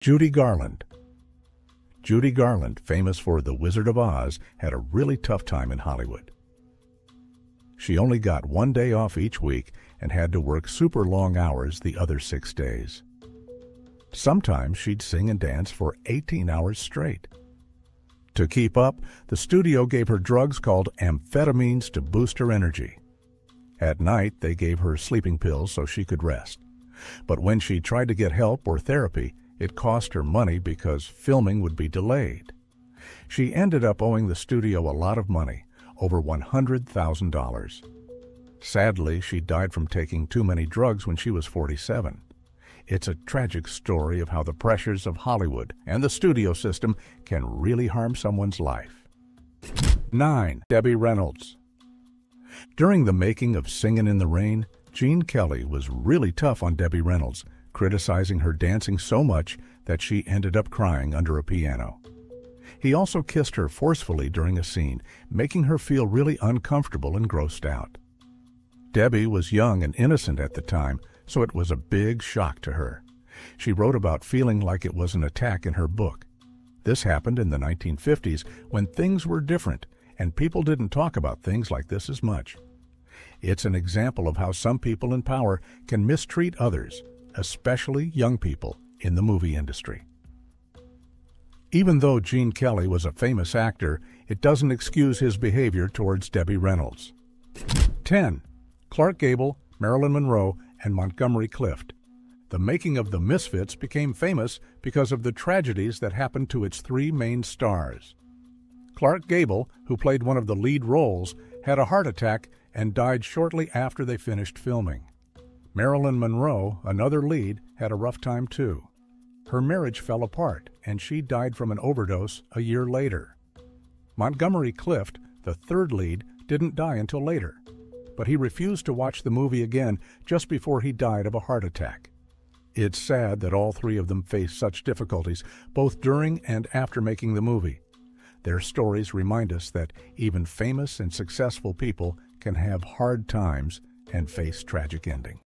Judy Garland. Judy Garland, famous for The Wizard of Oz, had a really tough time in Hollywood. She only got one day off each week and had to work super long hours the other 6 days. Sometimes she'd sing and dance for 18 hours straight. To keep up, the studio gave her drugs called amphetamines to boost her energy. At night, they gave her sleeping pills so she could rest. But when she tried to get help or therapy, it cost her money because filming would be delayed. She ended up owing the studio a lot of money, over $100,000. Sadly, she died from taking too many drugs when she was 47. It's a tragic story of how the pressures of Hollywood and the studio system can really harm someone's life. 9. Debbie Reynolds. During the making of Singin' in the Rain, Gene Kelly was really tough on Debbie Reynolds, criticizing her dancing so much that she ended up crying under a piano. He also kissed her forcefully during a scene, making her feel really uncomfortable and grossed out. Debbie was young and innocent at the time, so it was a big shock to her. She wrote about feeling like it was an attack in her book. This happened in the 1950s when things were different and people didn't talk about things like this as much. It's an example of how some people in power can mistreat others, especially young people in the movie industry. Even though Gene Kelly was a famous actor, it doesn't excuse his behavior towards Debbie Reynolds. 10. Clark Gable, Marilyn Monroe, and Montgomery Clift. The making of the Misfits became famous because of the tragedies that happened to its 3 main stars. Clark Gable, who played one of the lead roles, had a heart attack and died shortly after they finished filming. Marilyn Monroe, another lead, had a rough time too. Her marriage fell apart, and she died from an overdose a year later. Montgomery Clift, the third lead, didn't die until later, but he refused to watch the movie again just before he died of a heart attack. It's sad that all 3 of them faced such difficulties, both during and after making the movie. Their stories remind us that even famous and successful people can have hard times and face tragic endings.